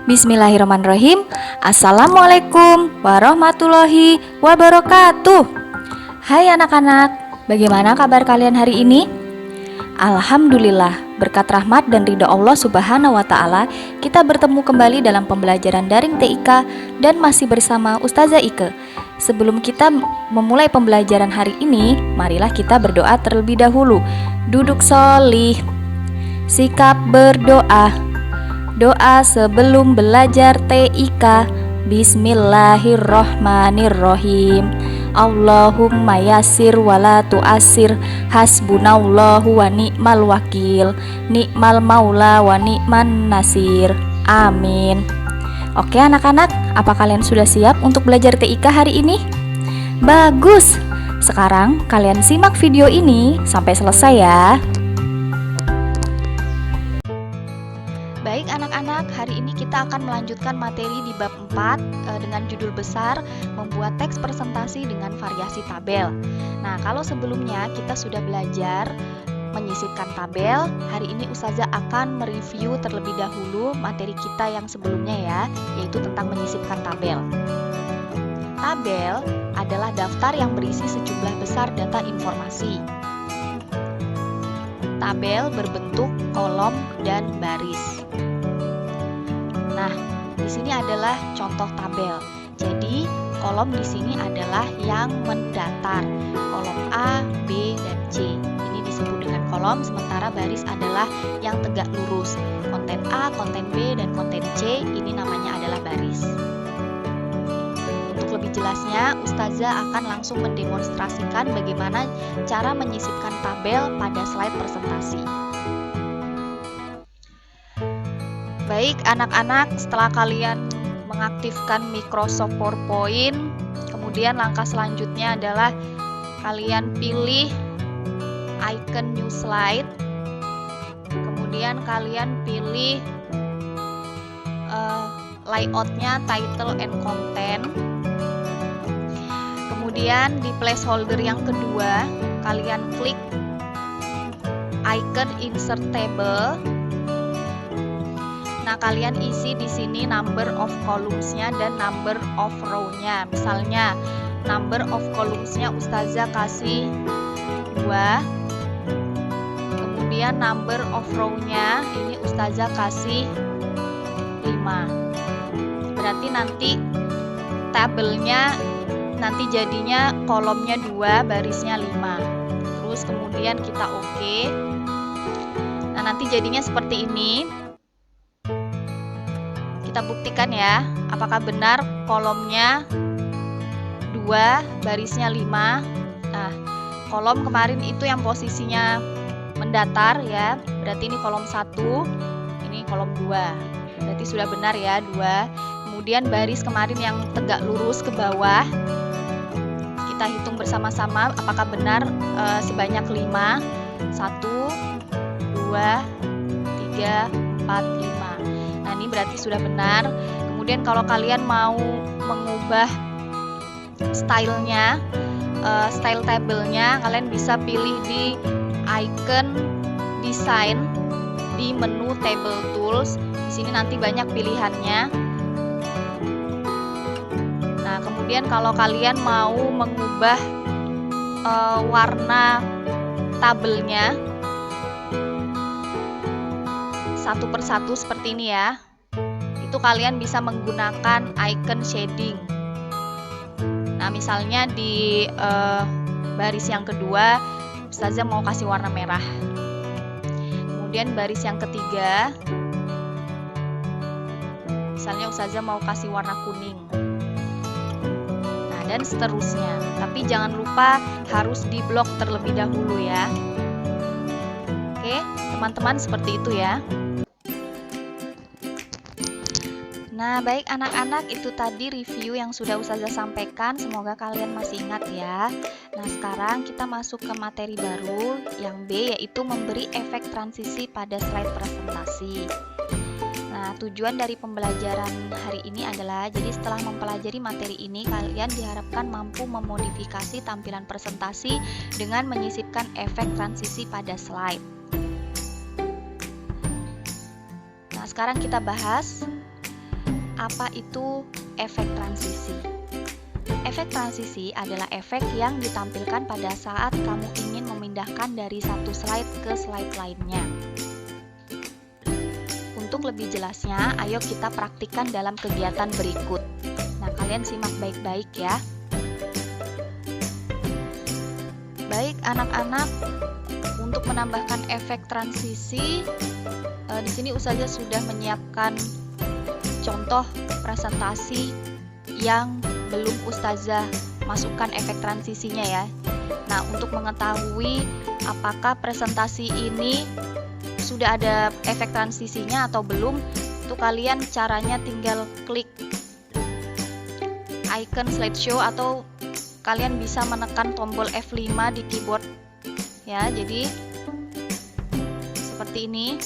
Bismillahirrahmanirrahim. Assalamualaikum warahmatullahi wabarakatuh. Hai anak-anak, bagaimana kabar kalian hari ini? Alhamdulillah, berkat rahmat dan ridha Allah Subhanahu wa Ta'ala, kita bertemu kembali dalam pembelajaran daring TIK dan masih bersama Ustazah Ike. Sebelum kita memulai pembelajaran hari ini, marilah kita berdoa terlebih dahulu. Duduk sholih, sikap berdoa. Doa sebelum belajar TIK. Bismillahirrohmanirrohim. Allahumma yassir wala tu'assir. Hasbunallahu wa ni'mal wakil. Ni'mal maula wa ni'man nasir. Amin. Oke anak-anak, apa kalian sudah siap untuk belajar TIK hari ini? Bagus. Sekarang kalian simak video ini sampai selesai ya. Baik anak-anak, hari ini kita akan melanjutkan materi di bab 4 dengan judul besar membuat teks presentasi dengan variasi tabel. Nah, kalau sebelumnya kita sudah belajar menyisipkan tabel, hari ini Ustazah akan mereview terlebih dahulu materi kita yang sebelumnya ya, yaitu tentang menyisipkan tabel. Tabel adalah daftar yang berisi sejumlah besar data informasi. Tabel berbentuk kolom dan baris. Nah, di sini adalah contoh tabel. Jadi, kolom di sini adalah yang mendatar. Kolom A, B, dan C. Ini disebut dengan kolom, sementara baris adalah yang tegak lurus. Konten A, konten B, dan konten C ini namanya adalah baris. Untuk lebih jelasnya, Ustazah akan langsung mendemonstrasikan bagaimana cara menyisipkan tabel pada slide presentasi. Baik anak-anak, setelah kalian mengaktifkan Microsoft PowerPoint, kemudian langkah selanjutnya adalah kalian pilih icon new slide, kemudian kalian pilih layoutnya title and content. Kemudian di placeholder yang kedua, kalian klik icon insert table. Nah, kalian isi di sini number of columns-nya dan number of row-nya. Misalnya, number of columns-nya Ustazah kasih 2. Kemudian number of row-nya ini Ustazah kasih 5. Berarti nanti tabelnya nanti jadinya kolomnya 2, barisnya 5. Terus kemudian kita oke. Nah, nanti jadinya seperti ini. Kita buktikan ya, apakah benar kolomnya 2, barisnya 5. Nah, kolom kemarin itu yang posisinya mendatar ya, berarti ini kolom 1, ini kolom 2. Berarti sudah benar ya, 2. Kemudian baris kemarin yang tegak lurus ke bawah, kita hitung bersama-sama apakah benar sebanyak 5. 1, 2, 3, 4, 5. Nah, ini berarti sudah benar. Kemudian kalau kalian mau mengubah stylenya, style tabelnya, kalian bisa pilih di icon design di menu table tools. Di sini nanti banyak pilihannya. Nah, kemudian kalau kalian mau mengubah warna tabelnya satu persatu seperti ini ya, itu kalian bisa menggunakan icon shading. Nah, misalnya di baris yang kedua Ustazah mau kasih warna merah, kemudian baris yang ketiga misalnya Ustazah mau kasih warna kuning. Nah, dan seterusnya. Tapi jangan lupa harus diblok terlebih dahulu ya. Oke, teman-teman, seperti itu ya. Nah, baik anak-anak, itu tadi review yang sudah Ustazah sampaikan. Semoga kalian masih ingat ya. Nah, sekarang kita masuk ke materi baru yang B, yaitu memberi efek transisi pada slide presentasi. Nah, tujuan dari pembelajaran hari ini adalah, jadi setelah mempelajari materi ini, kalian diharapkan mampu memodifikasi tampilan presentasi dengan menyisipkan efek transisi pada slide. Nah, sekarang kita bahas apa itu efek transisi? Efek transisi adalah efek yang ditampilkan pada saat kamu ingin memindahkan dari satu slide ke slide lainnya. Untuk lebih jelasnya, ayo kita praktikkan dalam kegiatan berikut. Nah, kalian simak baik-baik ya. Baik anak-anak, untuk menambahkan efek transisi, di sini Ustazah sudah menyiapkan contoh presentasi yang belum Ustazah masukkan efek transisinya ya. Nah, untuk mengetahui apakah presentasi ini sudah ada efek transisinya atau belum, itu kalian caranya tinggal klik icon slideshow atau kalian bisa menekan tombol F5 di keyboard ya. Jadi seperti ini.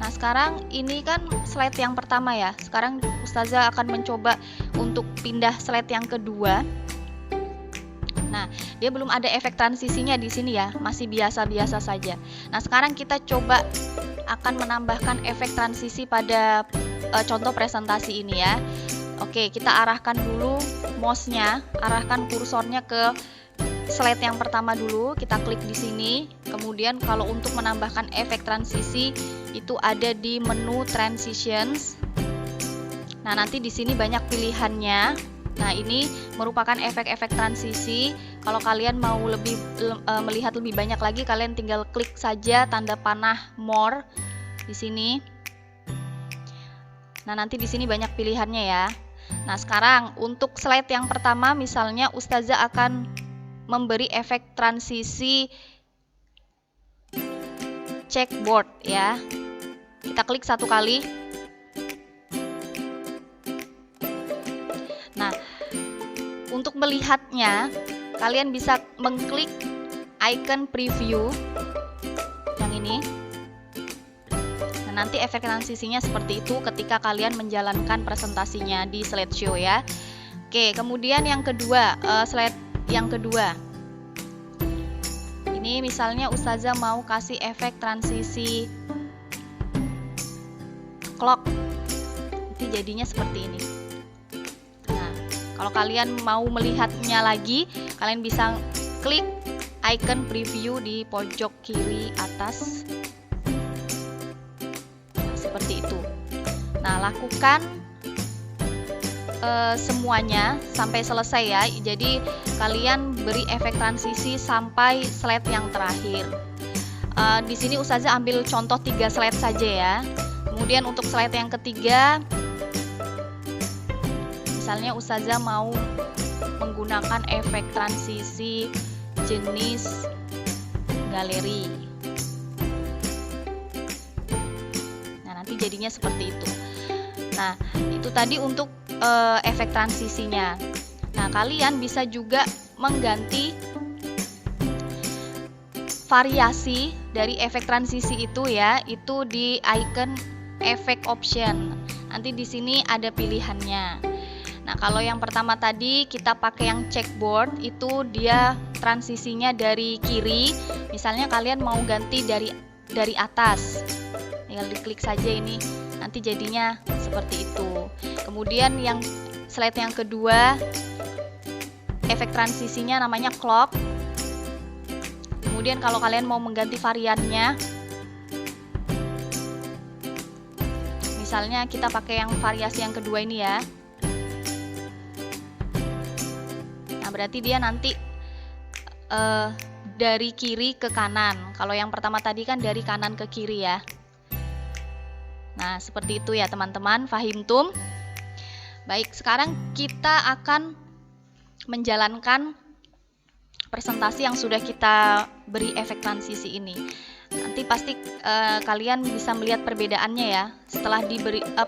Nah, sekarang ini kan slide yang pertama ya. Sekarang Ustazah akan mencoba untuk pindah slide yang kedua. Nah, dia belum ada efek transisinya di sini ya, masih biasa-biasa saja. Nah, sekarang kita coba akan menambahkan efek transisi pada contoh presentasi ini ya. Oke, kita arahkan dulu mouse-nya, arahkan kursornya ke slide yang pertama dulu. Kita klik di sini. Kemudian kalau untuk menambahkan efek transisi itu ada di menu Transitions. Nah, nanti di sini banyak pilihannya. Nah, ini merupakan efek-efek transisi. Kalau kalian mau melihat lebih banyak lagi, kalian tinggal klik saja tanda panah More di sini. Nah, nanti di sini banyak pilihannya ya. Nah, sekarang untuk slide yang pertama, misalnya Ustazah akan memberi efek transisi checkboard ya. Kita klik satu kali. Nah, untuk melihatnya, kalian bisa mengklik icon preview yang ini. Nah, nanti efek transisinya seperti itu ketika kalian menjalankan presentasinya di slideshow ya. Oke, kemudian yang kedua, slide yang kedua. Ini misalnya Ustazah mau kasih efek transisi clock. Nanti jadinya seperti ini. Kalau kalian mau melihatnya lagi, kalian bisa klik icon preview di pojok kiri atas. Nah, seperti itu. Nah, lakukan semuanya sampai selesai ya. Jadi kalian beri efek transisi sampai slide yang terakhir. Di sini Ustazah ambil contoh 3 slide saja ya. Kemudian untuk slide yang ketiga, misalnya Ustazah mau menggunakan efek transisi jenis galeri. Nah, nanti jadinya seperti itu. Nah, itu tadi untuk efek transisinya. Nah, kalian bisa juga mengganti variasi dari efek transisi itu ya, itu di icon efek option. Nanti di sini ada pilihannya. Nah, kalau yang pertama tadi kita pakai yang checkboard, itu dia transisinya dari kiri. Misalnya kalian mau ganti dari atas, tinggal diklik saja ini, nanti jadinya seperti itu. Kemudian yang slide yang kedua, efek transisinya namanya clock. Kemudian kalau kalian mau mengganti variannya, misalnya kita pakai yang variasi yang kedua ini ya. Nah, berarti dia nanti dari kiri ke kanan. Kalau yang pertama tadi kan dari kanan ke kiri ya. Nah, seperti itu ya teman-teman, fahimtum? Baik, sekarang kita akan menjalankan presentasi yang sudah kita beri efek transisi ini. Nanti pasti kalian bisa melihat perbedaannya ya. Setelah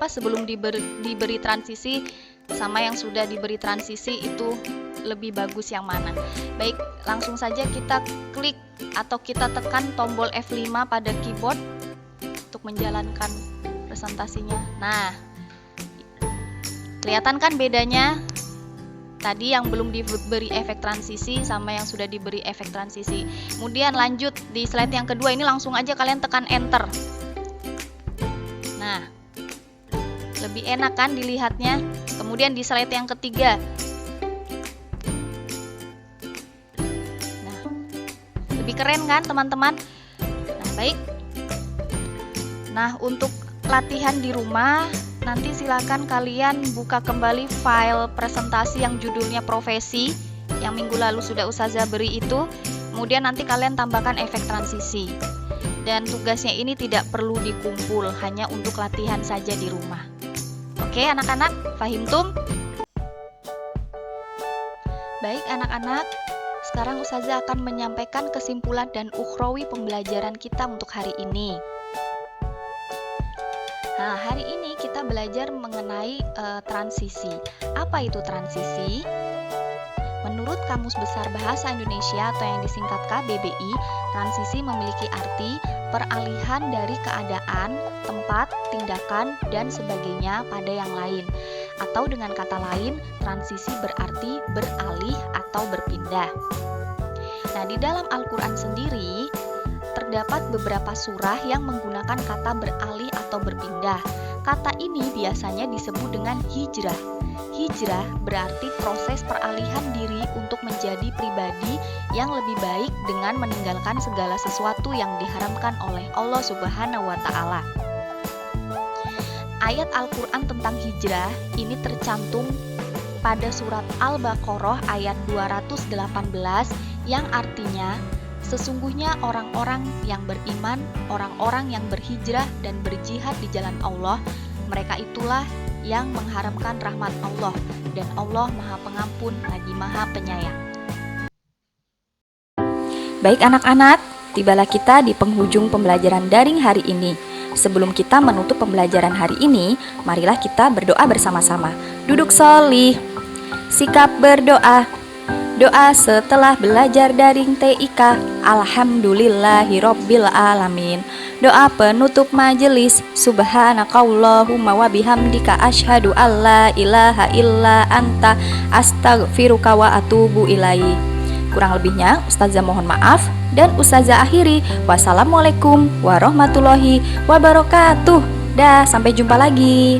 sebelum diberi transisi sama yang sudah diberi transisi, itu lebih bagus yang mana. Baik, langsung saja kita klik atau kita tekan tombol F5 pada keyboard untuk menjalankan presentasinya. Nah, kelihatan kan bedanya? Tadi yang belum diberi efek transisi sama yang sudah diberi efek transisi. Kemudian lanjut di slide yang kedua, ini langsung aja kalian tekan enter. Nah, Lebih enak kan dilihatnya? Kemudian di slide yang ketiga. Nah, lebih keren kan teman-teman? Nah, baik. Nah, untuk latihan di rumah, nanti silakan kalian buka kembali file presentasi yang judulnya profesi yang minggu lalu sudah Ustazah beri itu. Kemudian nanti kalian tambahkan efek transisi. Dan tugasnya ini tidak perlu dikumpul, hanya untuk latihan saja di rumah. Oke anak-anak, fahimtum? Baik anak-anak, sekarang Ustazah akan menyampaikan kesimpulan dan ukhrawi pembelajaran kita untuk hari ini. Nah, hari ini kita belajar mengenai transisi. Apa itu transisi? Menurut Kamus Besar Bahasa Indonesia atau yang disingkat KBBI, transisi memiliki arti peralihan dari keadaan, tempat, tindakan, dan sebagainya pada yang lain. Atau dengan kata lain, transisi berarti beralih atau berpindah. Nah, di dalam Al-Quran sendiri, terdapat beberapa surah yang menggunakan kata beralih atau berpindah. Kata ini biasanya disebut dengan hijrah. Hijrah berarti proses peralihan diri untuk menjadi pribadi yang lebih baik dengan meninggalkan segala sesuatu yang diharamkan oleh Allah Subhanahu wa Ta'ala. Ayat Al-Quran tentang hijrah ini tercantum pada surat Al-Baqarah ayat 218 yang artinya, sesungguhnya orang-orang yang beriman, orang-orang yang berhijrah dan berjihad di jalan Allah, mereka itulah yang mengharapkan rahmat Allah, dan Allah Maha Pengampun lagi Maha Penyayang. Baik anak-anak, tibalah kita di penghujung pembelajaran daring hari ini. Sebelum kita menutup pembelajaran hari ini, marilah kita berdoa bersama-sama. Duduk sholih, sikap berdoa. Doa setelah belajar daring TIK. Alhamdulillahirabbil alamin. Doa penutup majelis. Subhanakallahumma wa bihamdika asyhadu alla ilaha illa anta astaghfiruka wa atubu ilaih. Kurang lebihnya Ustazah mohon maaf dan Ustazah akhiri. Wassalamualaikum warahmatullahi wabarakatuh. Dah, sampai jumpa lagi.